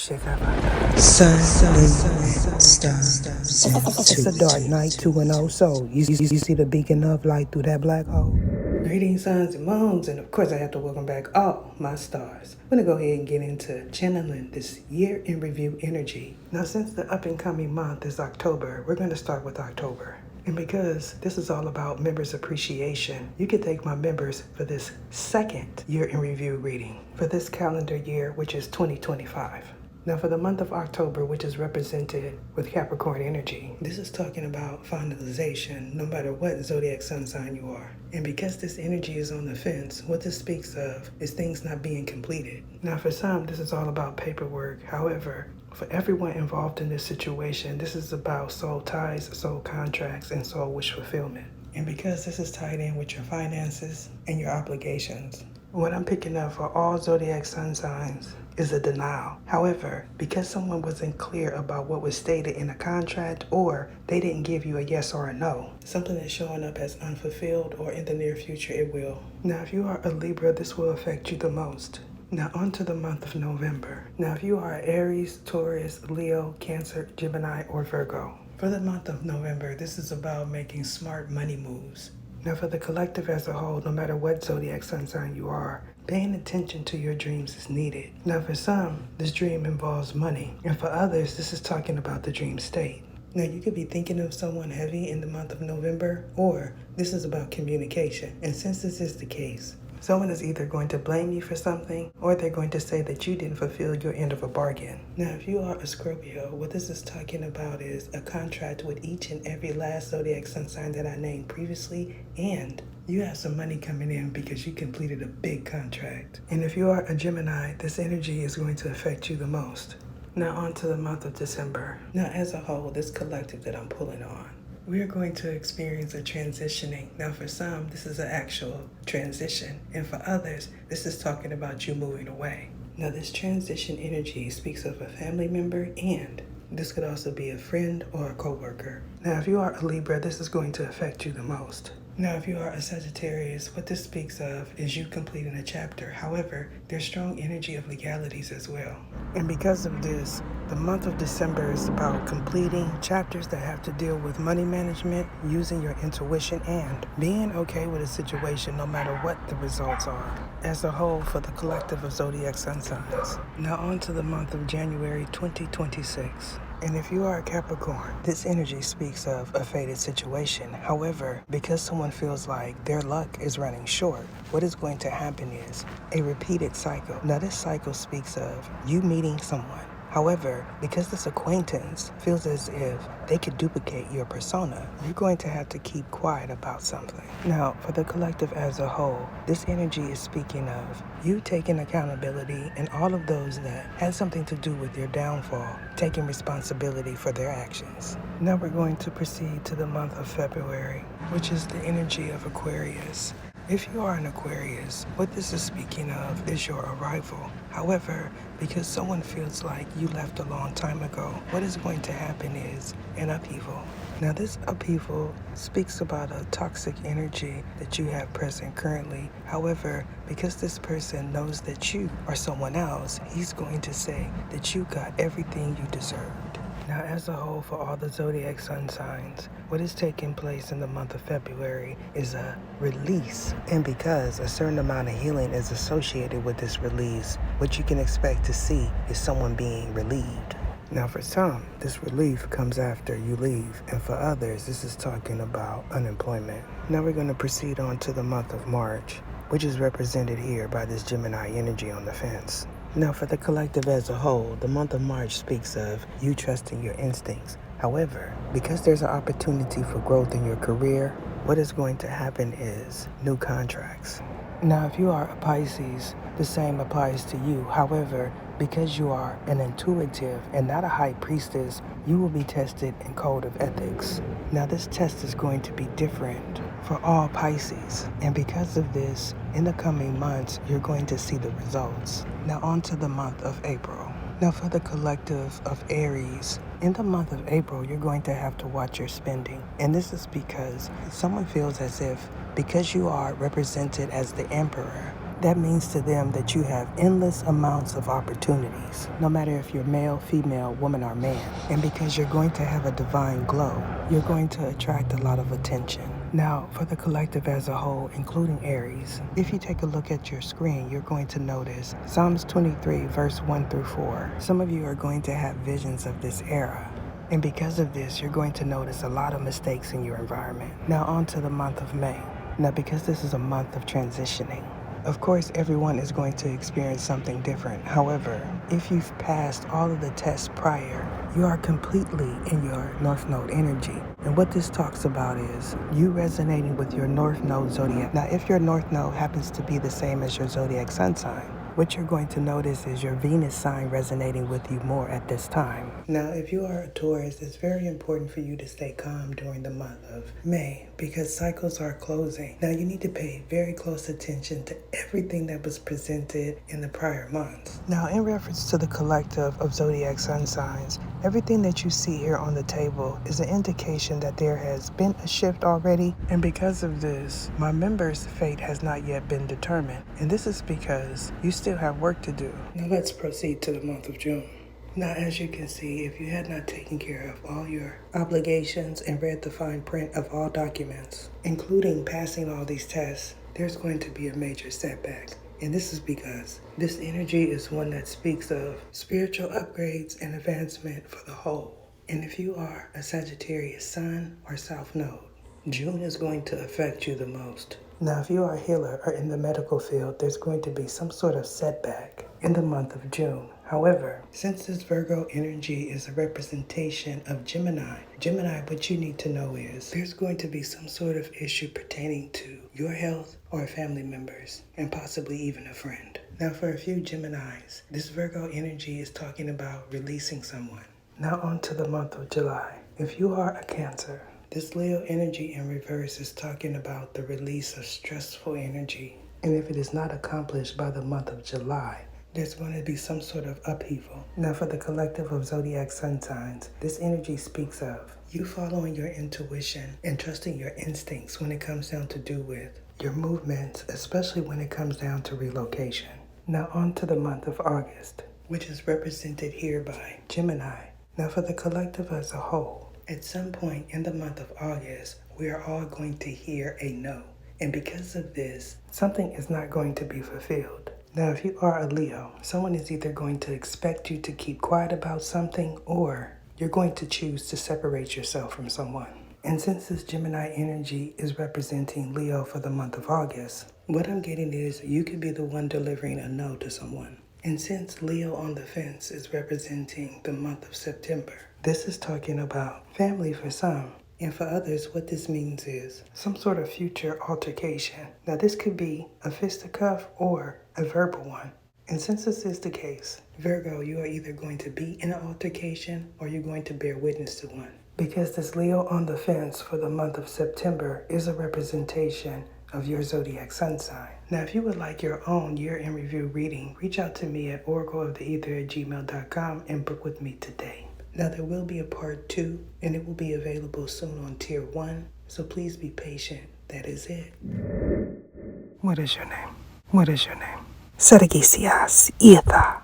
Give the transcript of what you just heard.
Sun, moon, stars. It's a dark night, 2-0. So, you see the beacon of light through that black hole? Greetings, suns and moons, and of course, I have to welcome back all my stars. I'm going to go ahead and get into channeling this year in review energy. Now, since the up and coming month is October, we're going to start with October. And because this is all about members' appreciation, you can thank my members for this second year in review reading for this calendar year, which is 2025. Now, for the month of October, which is represented with Capricorn energy, this is talking about finalization, no matter what zodiac sun sign you are. And because this energy is on the fence, what this speaks of is things not being completed. Now, for some, this is all about paperwork. However, for everyone involved in this situation, this is about soul ties, soul contracts, and soul wish fulfillment. And because this is tied in with your finances and your obligations, what I'm picking up for all zodiac sun signs is a denial. However, because someone wasn't clear about what was stated in a contract, or they didn't give you a yes or a no, something is showing up as unfulfilled, or in the near future it will. Now, if you are a Libra, this will affect you the most. Now, on to the month of November. Now, if you are Aries, Taurus, Leo, Cancer, Gemini, or Virgo, for the month of November, this is about making smart money moves. Now, for the collective as a whole, no matter what zodiac sun sign you are, paying attention to your dreams is needed. Now, for some, this dream involves money, and for others, this is talking about the dream state. Now, you could be thinking of someone heavy in the month of November, or this is about communication. And since this is the case, someone is either going to blame you for something, or they're going to say that you didn't fulfill your end of a bargain. Now, if you are a Scorpio, what this is talking about is a contract with each and every last zodiac sun sign that I named previously, and you have some money coming in because you completed a big contract. And if you are a Gemini, this energy is going to affect you the most. Now, on to the month of December. Now, as a whole, this collective that I'm pulling on, we are going to experience a transitioning. Now, for some, this is an actual transition. And for others, this is talking about you moving away. Now, this transition energy speaks of a family member, and this could also be a friend or a coworker. Now, if you are a Libra, this is going to affect you the most. Now, if you are a Sagittarius, what this speaks of is you completing a chapter. However, there's strong energy of legalities as well. And because of this, the month of December is about completing chapters that have to deal with money management, using your intuition, and being okay with a situation no matter what the results are, as a whole for the collective of zodiac sun signs. Now, on to the month of January 2026. And if you are a Capricorn, this energy speaks of a fated situation. However, because someone feels like their luck is running short, what is going to happen is a repeated cycle. Now, this cycle speaks of you meeting someone. However, because this acquaintance feels as if they could duplicate your persona, you're going to have to keep quiet about something. Now, for the collective as a whole, this energy is speaking of you taking accountability and all of those that had something to do with your downfall, taking responsibility for their actions. Now we're going to proceed to the month of February, which is the energy of Aquarius. If you are an Aquarius, what this is speaking of is your arrival. However, because someone feels like you left a long time ago, what is going to happen is an upheaval. Now, this upheaval speaks about a toxic energy that you have present currently. However, because this person knows that you are someone else, he's going to say that you got everything you deserved. Now, as a whole, for all the zodiac sun signs, what is taking place in the month of February is a release. And because a certain amount of healing is associated with this release, what you can expect to see is someone being relieved. Now, for some, this relief comes after you leave, and for others, this is talking about unemployment. Now we're going to proceed on to the month of March, which is represented here by this Gemini energy on the fence. Now, for the collective as a whole, the month of March speaks of you trusting your instincts. However, because there's an opportunity for growth in your career, what is going to happen is new contracts. Now, if you are a Pisces, the same applies to you. However, because you are an intuitive and not a high priestess, you will be tested in code of ethics. Now, this test is going to be different for all Pisces. And because of this, in the coming months, you're going to see the results. Now, on to the month of April. Now, for the collective of Aries, in the month of April, you're going to have to watch your spending. And this is because someone feels as if because you are represented as the emperor, That means to them that you have endless amounts of opportunities, no matter if you're male, female, woman, or man. And because you're going to have a divine glow, you're going to attract a lot of attention. Now, for the collective as a whole, including Aries, if you take a look at your screen, you're going to notice Psalms 23, verse 1 through 4. Some of you are going to have visions of this era. And because of this, you're going to notice a lot of mistakes in your environment. Now on to the month of May. Now, because this is a month of transitioning, of course, everyone is going to experience something different. However, if you've passed all of the tests prior, you are completely in your North Node energy. And what this talks about is you resonating with your North Node zodiac. Now, if your North Node happens to be the same as your zodiac sun sign, what you're going to notice is your Venus sign resonating with you more at this time. Now, if you are a Taurus, it's very important for you to stay calm during the month of May because cycles are closing. Now, you need to pay very close attention to everything that was presented in the prior months. Now, in reference to the collective of zodiac sun signs, everything that you see here on the table is an indication that there has been a shift already. And because of this, my members' fate has not yet been determined. And this is because you still have work to do. Now let's proceed to the month of June. Now, as you can see, if you had not taken care of all your obligations and read the fine print of all documents, including passing all these tests, there's going to be a major setback. And this is because this energy is one that speaks of spiritual upgrades and advancement for the whole. And if you are a Sagittarius Sun or South Node, June is going to affect you the most. Now, if you are a healer or in the medical field, there's going to be some sort of setback in the month of June. However, since this Virgo energy is a representation of Gemini, what you need to know is there's going to be some sort of issue pertaining to your health or family members, and possibly even a friend. Now, for a few Geminis, this Virgo energy is talking about releasing someone. Now, on to the month of July. If you are a Cancer, this Leo energy in reverse is talking about the release of stressful energy. And if it is not accomplished by the month of July, there's going to be some sort of upheaval. Now, for the collective of zodiac sun signs, this energy speaks of you following your intuition and trusting your instincts when it comes down to do with your movements, especially when it comes down to relocation. Now, on to the month of August, which is represented here by Gemini. Now, for the collective as a whole, at some point in the month of August, we are all going to hear a no. And because of this, something is not going to be fulfilled. Now, if you are a Leo, someone is either going to expect you to keep quiet about something, or you're going to choose to separate yourself from someone. And since this Gemini energy is representing Leo for the month of August, what I'm getting is you could be the one delivering a no to someone. And since Leo on the fence is representing the month of September, this is talking about family for some. And for others, what this means is some sort of future altercation. Now, this could be a fisticuff or a verbal one. And since this is the case, Virgo, you are either going to be in an altercation or you're going to bear witness to one. Because this Leo on the fence for the month of September is a representation of your zodiac sun sign. Now, if you would like your own year in review reading, reach out to me at oracleoftheether@gmail.com and book with me today. Now, there will be a part 2, and it will be available soon on tier 1, so please be patient. That is it. What is your name? What is your name? Saragisias Etha.